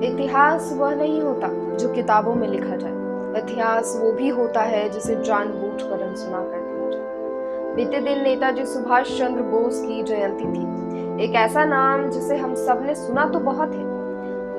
इतिहास वह नहीं होता जो किताबों में लिखा जाए। इतिहास वो भी होता है जिसे जानबूझकर अनसुना कर दिया जाए। बीते दिन नेताजी सुभाष चंद्र बोस की जयंती थी। एक ऐसा नाम जिसे हम सब ने सुना तो बहुत है,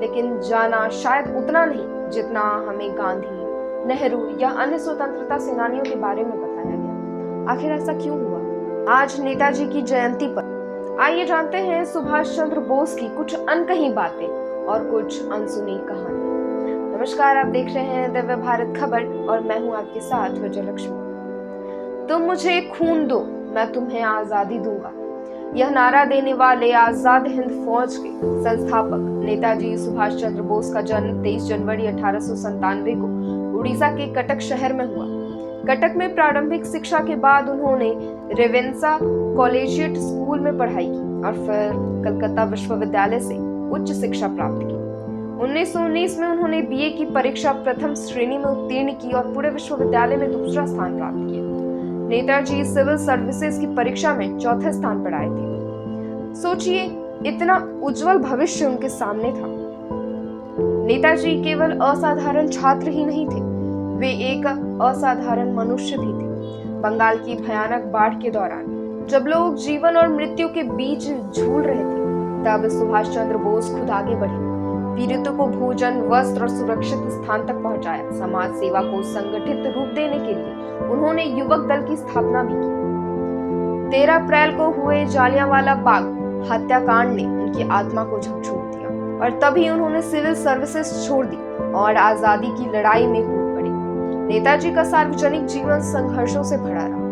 लेकिन जाना शायद उतना नहीं जितना हमें गांधी, नेहरू या अन्य स्वतंत्रता सेनानियों के बारे में बताया गया। आखिर ऐसा क्यों हुआ? आज नेताजी की जयंती पर आइए जानते हैं सुभाष चंद्र बोस की कुछ अनकही बातें और कुछ अनसुनी कहानी। नमस्कार, आप देख रहे हैं दिव्य भारत खबर और मैं हूं आपके साथ विजयलक्ष्मी। तुम मुझे खून दो, मैं तुम्हें आजादी दूंगा। यह नारा देने वाले आजाद हिंद फौज के संस्थापक नेताजी सुभाष चंद्र बोस का जन्म 23 जनवरी 1897 को उड़ीसा के कटक शहर में हुआ। कटक में प्रारंभिक शिक्षा के बाद उन्होंने रेवेन्सा कॉलेजिएट स्कूल में पढ़ाई की और फिर कलकत्ता विश्वविद्यालय से उच्च शिक्षा प्राप्त की। 1919 में उन्होंने बीए की परीक्षा प्रथम श्रेणी में उत्तीर्ण की और पूरे विश्वविद्यालय में दूसरा स्थान प्राप्त किया। नेताजी सिविल सर्विसेज की परीक्षा में चौथे स्थान पर आए थे। सोचिए, इतना उज्जवल भविष्य उनके सामने था। नेताजी केवल असाधारण छात्र ही नहीं थे, वे एक असाधारण मनुष्य भी थे। बंगाल की भयानक बाढ़ के दौरान जब लोग जीवन और मृत्यु के बीच झूल रहे थे, तब सुभाष चंद्र बोस खुद आगे बढ़े। पीड़ितों को भोजन, वस्त्र और सुरक्षित स्थान तक पहुंचाया। समाज सेवा को संगठित रूप देने के लिए उन्होंने युवक दल की स्थापना भी की। 13 अप्रैल को हुए जालियांवाला बाग हत्याकांड ने उनकी आत्मा को झकझोर दिया और तभी उन्होंने सिविल सर्विसेज छोड़ दी और आजादी की लड़ाई में कूद पड़े। नेताजी का सार्वजनिक जीवन संघर्षों से भरा रहा।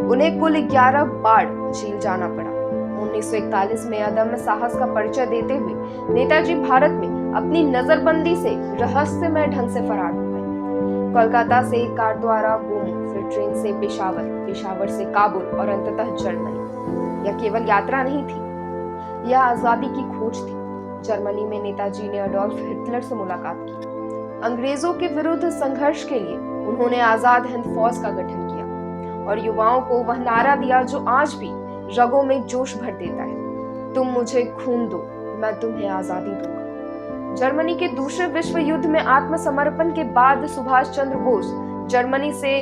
उन्हें कुल 11 बार जेल जाना पड़ा। 1941 में अदम्य साहस का परिचय देते हुए नेताजी भारत में अपनी नजरबंदी से रहस्यमय ढंग से फरार हो गए। कोलकाता से कार द्वारा बूम, फिर ट्रेन से पेशावर, पेशावर से काबुल और अंततः जर्मनी। यह केवल यात्रा नहीं थी, यह आजादी की खोज थी। जर्मनी में नेताजी ने एडोल्फ हिटलर से मुलाकात की। अंग्रेजों के विरुद्ध संघर्ष के लिए उन्होंने आजाद हिंद फौज का गठन किया और युवाओं को वह नारा दिया जो आज भी रगों में जोश भर देता है, तुम मुझे खून दो, मैं तुम्हें आजादी दूंगा। जर्मनी के दूसरे विश्व युद्ध में आत्मसमर्पण के बाद सुभाष चंद्र बोस जर्मनी से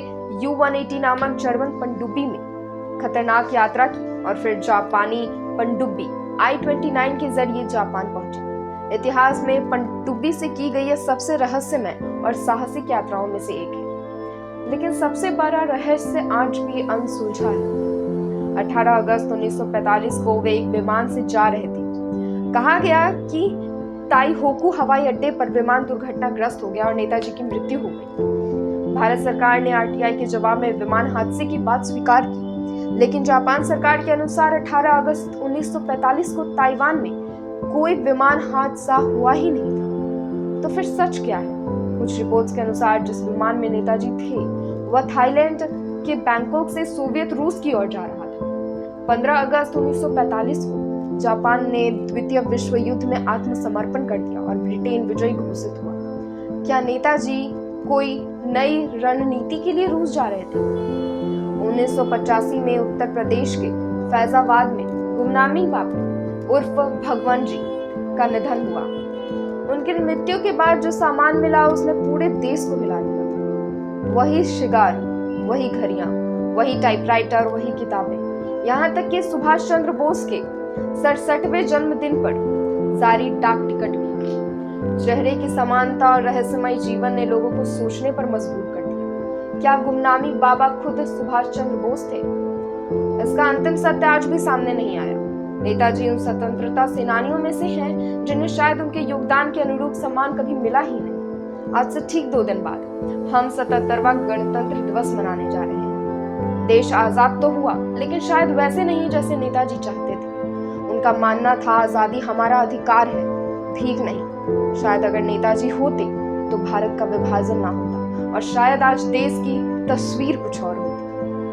U-180 नामक जर्मन पनडुब्बी में खतरनाक यात्रा की और फिर जापानी पनडुब्बी I-29 के जरिए जापान पहुंचे। इतिहास में पनडुब्बी से की गई यह सबसे रहस्यमय और साहसिक यात्राओं में से एक है, लेकिन सबसे बड़ा रहस्य आज भी अनसुलझा है। 18 अगस्त 1945 को वे एक विमान से जा रहे थे। कहा गया कि ताइहोकू हवाई अड्डे पर विमान दुर्घटनाग्रस्त हो गया और नेताजी की मृत्यु हो गई। भारत सरकार ने आरटीआई के जवाब में विमान हादसे की बात स्वीकार की, लेकिन जापान सरकार के अनुसार 18 अगस्त 1945 को ताइवान में कोई विमान हादसा हुआ ही नहीं था। तो फिर सच क्या है? कुछ रिपोर्ट्स के अनुसार जिस विमान में नेताजी थे वह थाईलैंड के बैंकॉक से सोवियत रूस की ओर जा रहा था। 15 अगस्त 1945 को जापान ने द्वितीय विश्व युद्ध में आत्मसमर्पण कर दिया और ब्रिटेन विजयी घोषित हुआ। क्या नेताजी कोई नई रणनीति के लिए रूस जा रहे थे? 1985 में उत्तर प्रदेश के फैजाबाद में गुमनामी बाबा उर्फ भगवान जी का निधन हुआ। उनकी मृत्यु के बाद जो सामान मिला उसने पूरे देश को हिला दिया। वही शिगार, वही घड़ियां, वही टाइपराइटर, वही किताबें, यहाँ तक कि सुभाष चंद्र बोस के 67वें जन्मदिन पर जारी डाक टिकट भी। चेहरे की समानता और रहस्यमय जीवन ने लोगों को सोचने पर मजबूर कर दिया। क्या गुमनामी बाबा खुद सुभाष चंद्र बोस थे? इसका अंतिम सत्य आज भी सामने नहीं आया। नेताजी उन स्वतंत्रता सेनानियों में से हैं जिन्हें शायद उनके योगदान के अनुरूप सम्मान कभी मिला ही नहीं। आज से ठीक 2 दिन बाद हम 77वां गणतंत्र दिवस मनाने जा रहे हैं। देश आजाद तो हुआ, लेकिन शायद वैसे नहीं जैसे नेताजी चाहते थे। उनका मानना था आजादी हमारा अधिकार है, भीख नहीं। शायद अगर नेताजी होते तो भारत का विभाजन ना होता और शायद आज देश की तस्वीर कुछ और